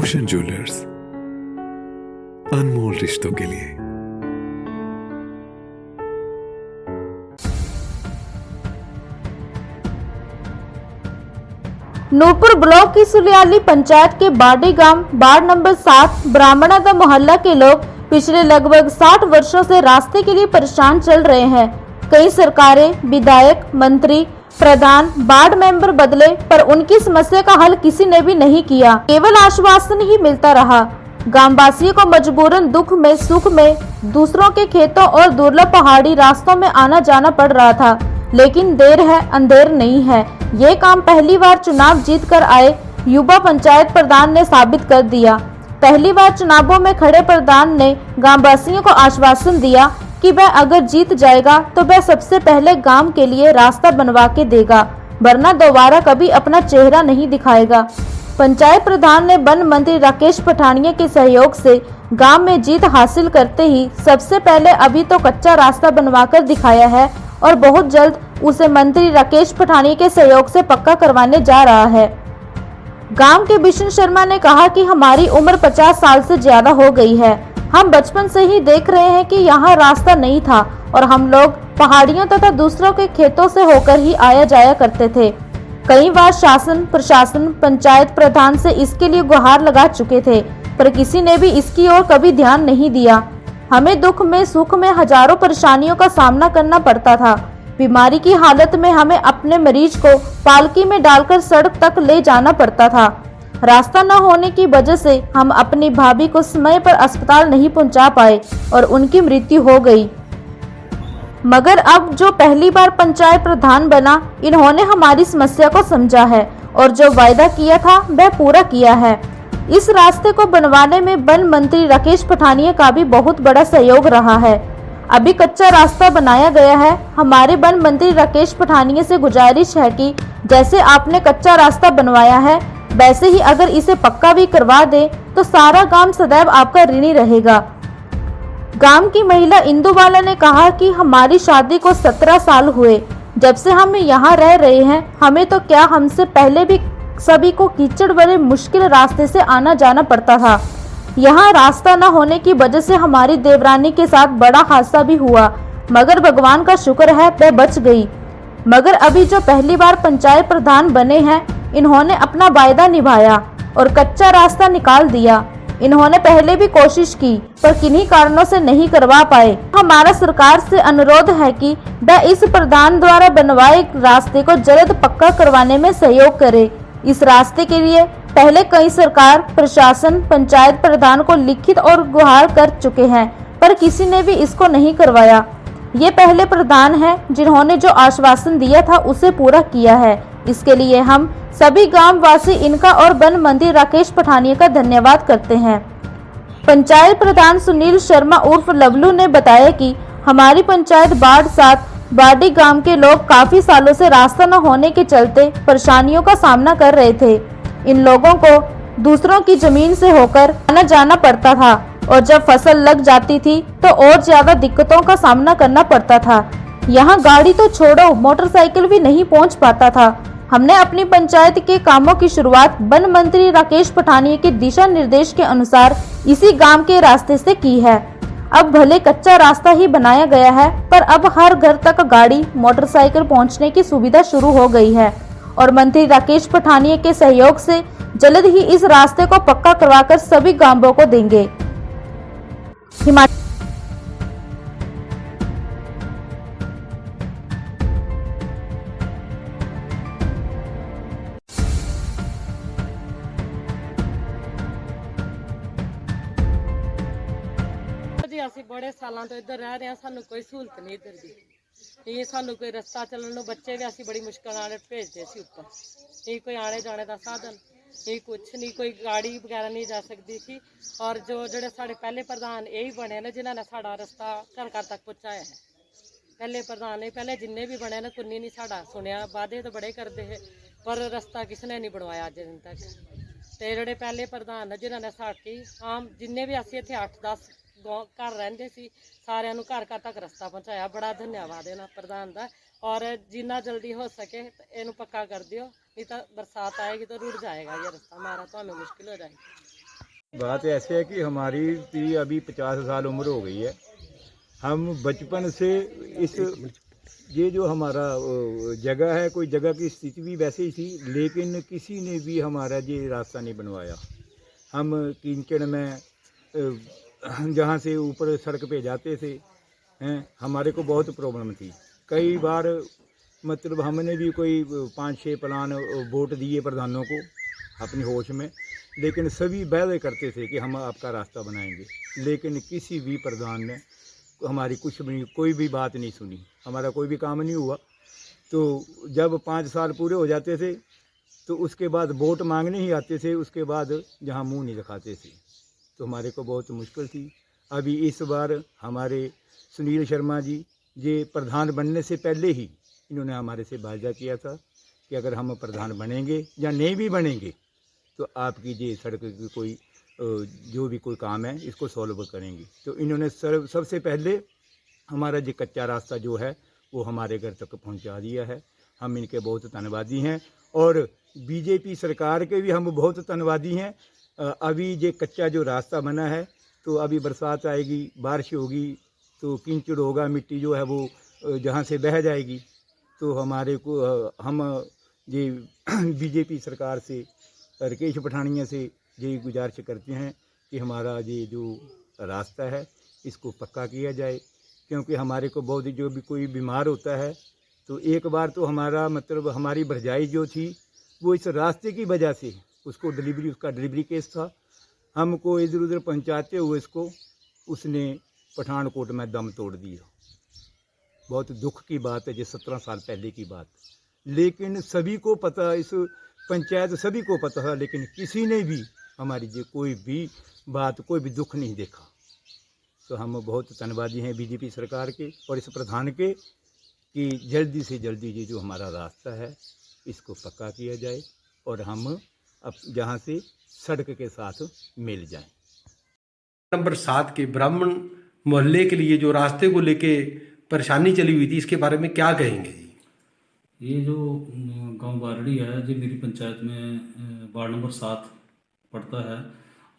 रोशन jewellers, अनमोल रिश्तों के लिए। नूरपुर ब्लॉक की सुलियाली पंचायत के बाडी गांव वार्ड नंबर 7 ब्राह्मणादा मोहल्ला के लोग पिछले लगभग 60 वर्षों से रास्ते के लिए परेशान चल रहे हैं। कई सरकारें, विधायक, मंत्री, प्रधान, वार्ड मेंबर बदले, पर उनकी समस्या का हल किसी ने भी नहीं किया। केवल आश्वासन ही मिलता रहा। गांववासियों को मजबूरन दुख में सुख में दूसरों के खेतों और दुर्लभ पहाड़ी रास्तों में आना जाना पड़ रहा था। लेकिन देर है अंधेर नहीं है, ये काम पहली बार चुनाव जीत कर आए युवा पंचायत प्रधान ने साबित कर दिया। पहली बार चुनावों में खड़े प्रधान ने गांववासियों को आश्वासन दिया कि वह अगर जीत जाएगा तो वह सबसे पहले गांव के लिए रास्ता बनवा के देगा, वरना दोबारा कभी अपना चेहरा नहीं दिखाएगा। पंचायत प्रधान ने वन मंत्री राकेश पठानिया के सहयोग से गांव में जीत हासिल करते ही सबसे पहले अभी तो कच्चा रास्ता बनवाकर दिखाया है और बहुत जल्द उसे मंत्री राकेश पठानिया के सहयोग से पक्का करवाने जा रहा है। गांव के बिशन शर्मा ने कहा कि हमारी उम्र 50 साल से ज्यादा हो गई है। हम बचपन से ही देख रहे हैं कि यहाँ रास्ता नहीं था और हम लोग पहाड़ियों तथा दूसरों के खेतों से होकर ही आया जाया करते थे। कई बार शासन, प्रशासन, पंचायत प्रधान से इसके लिए गुहार लगा चुके थे, पर किसी ने भी इसकी ओर कभी ध्यान नहीं दिया। हमें दुख में सुख में हजारों परेशानियों का सामना करना पड़ता था। बीमारी की हालत में हमें अपने मरीज को पालकी में डालकर सड़क तक ले जाना पड़ता था। रास्ता न होने की वजह से हम अपनी भाभी को समय पर अस्पताल नहीं पहुंचा पाए और उनकी मृत्यु हो गई। मगर अब जो पहली बार पंचायत प्रधान बना, इन्होंने हमारी समस्या को समझा है और जो वायदा किया था वह पूरा किया है। इस रास्ते को बनवाने में वन मंत्री राकेश पठानिया का भी बहुत बड़ा सहयोग रहा है। अभी कच्चा रास्ता बनाया गया है। हमारे वन मंत्री राकेश पठानिया से गुजारिश है कि जैसे आपने कच्चा रास्ता बनवाया है, वैसे ही अगर इसे पक्का भी करवा दे तो सारा गांव सदैव आपका ऋणी रहेगा। गांव की महिला इंदुबाला ने कहा कि हमारी शादी को 17 साल हुए, जब से हम यहाँ रह रहे हैं, हमें तो क्या, हमसे पहले भी सभी को कीचड़ भरे मुश्किल रास्ते से आना जाना पड़ता था। यहाँ रास्ता न होने की वजह से हमारी देवरानी के साथ बड़ा हादसा भी हुआ, मगर भगवान का शुक्र है वह बच गई। मगर अभी जो पहली बार पंचायत प्रधान बने हैं, इन्होंने अपना वायदा निभाया और कच्चा रास्ता निकाल दिया। इन्होंने पहले भी कोशिश की, पर किन्हीं कारणों से नहीं करवा पाए। हमारा सरकार से अनुरोध है कि वह इस प्रधान द्वारा बनवाए रास्ते को जल्द पक्का करवाने में सहयोग करे। इस रास्ते के लिए पहले कई सरकार, प्रशासन, पंचायत प्रधान को लिखित और गुहार कर चुके हैं, पर किसी ने भी इसको नहीं करवाया। ये पहले प्रधान हैं जिन्होंने जो आश्वासन दिया था उसे पूरा किया है। इसके लिए हम सभी गांववासी इनका और वन मंत्री राकेश पठानिया का धन्यवाद करते हैं। पंचायत प्रधान सुनील शर्मा उर्फ लवलू ने बताया कि हमारी पंचायत वार्ड 7 बाडी गांव के लोग काफी सालों से रास्ता न होने के चलते परेशानियों का सामना कर रहे थे। इन लोगों को दूसरों की जमीन से होकर आना जाना पड़ता था और जब फसल लग जाती थी तो और ज्यादा दिक्कतों का सामना करना पड़ता था। यहाँ गाड़ी तो छोड़ो, मोटरसाइकिल भी नहीं पहुँच पाता था। हमने अपनी पंचायत के कामों की शुरुआत वन मंत्री राकेश पठानिया के दिशा निर्देश के अनुसार इसी गांव के रास्ते से की है। अब भले कच्चा रास्ता ही बनाया गया है, पर अब हर घर तक गाड़ी, मोटरसाइकिल पहुंचने की सुविधा शुरू हो गई है और मंत्री राकेश पठानिया के सहयोग से जल्द ही इस रास्ते को पक्का करवाकर सभी गांवों को देंगे। ਅਸੀਂ बड़े सालों तो इधर रह रहे हैं, सानू कोई सहूलत नहीं इधर दी। ये सानू कोई रस्ता चलने ਨੂੰ ਬੱਚੇ भी ਅਸੀਂ बड़ी मुश्किल ਨਾਲ भेजते सी ऊपर। ये कोई आने जाने का साधन, ये कुछ नहीं, कोई गाड़ी वगैरह नहीं जा सकती थी। और जो जोड़े साढ़े पहले प्रधान यही बने ने जिन्होंने साड़ा रस्ता घर घर तक पहुँचाया है। पहले प्रधान ने पहले जिन्ने भी बने ने कुन्नी नहीं साड़ा सुनिया, वादे तो बड़े करते हैं पर रस्ता किसने नहीं बनवाया अज दिन तक। तो जोड़े पहले प्रधान ने जिन्होंने साड़ी आम जिन्ने भी असी इतने 8-10 घर रहंदे सी, सारिਆਂ ਨੂੰ घर घर तक रस्ता पहुँचाया। बड़ा धन्यवाद इन्हां प्रधान का। और जिन्ना जल्दी हो सके इनू पक्का कर दियो, नहीं तो बरसात आएगी तो रुड़ जाएगा ये रास्ता, हमारा तो हमें मुश्किल हो जाएगी। बात ऐसे है कि हमारी भी अभी 50 साल उम्र हो गई है। हम बचपन से इस ये जो हमारा जगह है, कोई जगह की स्थिति भी वैसे ही थी, लेकिन किसी ने भी हमारा ये रास्ता नहीं बनवाया। हम कीचड़ में जहाँ से ऊपर सड़क पे जाते थे हैं, हमारे को बहुत प्रॉब्लम थी। कई बार मतलब हमने भी कोई 5-6 प्लान वोट दिए प्रधानों को अपनी होश में, लेकिन सभी वादे करते थे कि हम आपका रास्ता बनाएंगे, लेकिन किसी भी प्रधान ने हमारी कुछ भी कोई भी बात नहीं सुनी, हमारा कोई भी काम नहीं हुआ। तो जब 5 साल पूरे हो जाते थे तो उसके बाद वोट मांगने ही आते थे, उसके बाद जहाँ मुंह नहीं दिखाते थे, तो हमारे को बहुत मुश्किल थी। अभी इस बार हमारे सुनील शर्मा जी ये प्रधान बनने से पहले ही इन्होंने हमारे से वादा किया था कि अगर हम प्रधान बनेंगे या नहीं भी बनेंगे तो आपकी ये सड़क की कोई जो भी कोई काम है इसको सॉल्व करेंगे। तो इन्होंने सबसे पहले हमारा जो कच्चा रास्ता जो है वो हमारे घर तक पहुंचा दिया है। हम इनके बहुत धन्यवादी हैं और बीजेपी सरकार के भी हम बहुत धन्यवादी हैं। अभी ये कच्चा जो रास्ता बना है तो अभी बरसात आएगी, बारिश होगी तो कीचड़ होगा, मिट्टी जो है वो जहाँ से बह जाएगी। तो हमारे को हम ये बीजेपी सरकार से, राकेश पठानिया से यही गुजारिश करते हैं कि हमारा ये जो रास्ता है इसको पक्का किया जाए, क्योंकि हमारे को बहुत जो भी कोई बीमार होता है तो एक बार तो हमारा मतलब हमारी भरजाई जो थी वो इस रास्ते की वजह से उसका डिलीवरी केस था, हमको इधर उधर पहुंचाते हुए इसको उसने पठानकोट में दम तोड़ दिया। बहुत दुख की बात है, ये 17 साल पहले की बात, लेकिन सभी को पता, इस पंचायत सभी को पता है, लेकिन किसी ने भी हमारी ये कोई भी बात, कोई भी दुख नहीं देखा। तो हम बहुत धन्यवादी हैं बीजेपी सरकार के और इस प्रधान के कि जल्दी से जल्दी ये जो हमारा रास्ता है इसको पक्का किया जाए और हम अब जहाँ से सड़क के साथ मिल जाएं। नंबर 7 के ब्राह्मण मोहल्ले के लिए जो रास्ते को लेके परेशानी चली हुई थी, इसके बारे में क्या कहेंगे जी? ये जो गांव बारड़ी है जो मेरी पंचायत में वार्ड नंबर 7 पड़ता है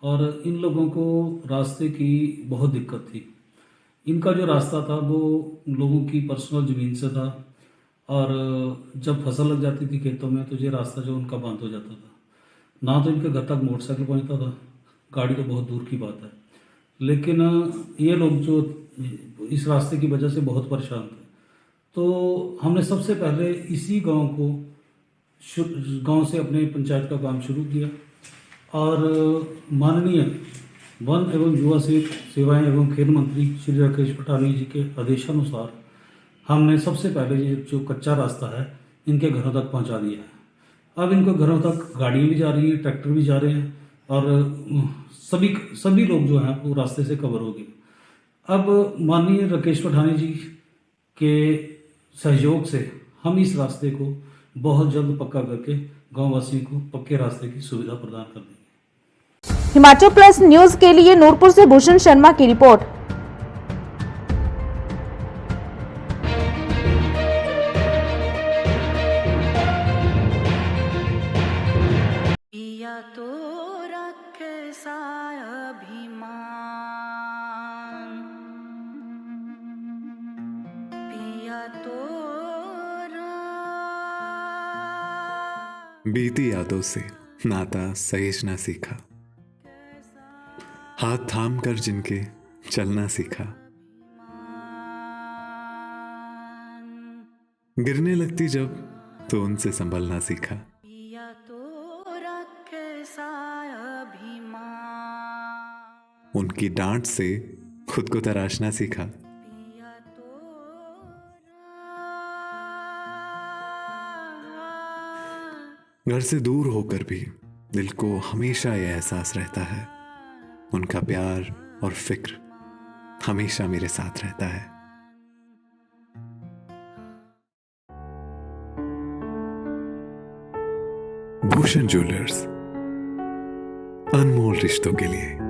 और इन लोगों को रास्ते की बहुत दिक्कत थी। इनका जो रास्ता था वो लोगों की पर्सनल ज़मीन से था और जब फसल लग जाती थी खेतों में तो ये रास्ता जो उनका बंद हो जाता था। ना तो इनके घर तक मोटरसाइकिल पहुंचता था, गाड़ी तो बहुत दूर की बात है। लेकिन ये लोग जो इस रास्ते की वजह से बहुत परेशान थे, तो हमने सबसे पहले इसी गांव से अपने पंचायत का काम शुरू किया और माननीय वन एवं युवा सेवाएं एवं खेल मंत्री श्री राकेश पठानिया जी के आदेशानुसार हमने सबसे पहले ये जो कच्चा रास्ता है इनके घरों तक पहुंचा दिया है। अब इनको घरों तक गाड़ियाँ भी जा रही हैं, ट्रैक्टर भी जा रहे हैं और सभी लोग जो हैं वो रास्ते से कवर हो गए। अब माननीय राकेश पठानिया जी के सहयोग से हम इस रास्ते को बहुत जल्द पक्का करके गाँव वासियों को पक्के रास्ते की सुविधा प्रदान कर देंगे। हिमाचल प्लस न्यूज के लिए नूरपुर से भूषण शर्मा की रिपोर्ट। पिया तो रखे अभिमान, पिया तो बीती यादों से नाता सहेजना सीखा, हाथ थाम कर जिनके चलना सीखा, गिरने लगती जब तो उनसे संभलना सीखा, पिया तो रखे अभिमान, उनकी डांट से खुद को तराशना सीखा, पिया तो घर से दूर होकर भी दिल को हमेशा यह एहसास रहता है, उनका प्यार और फिक्र हमेशा मेरे साथ रहता है। भूषण ज्वेलर्स, अनमोल रिश्तों के लिए।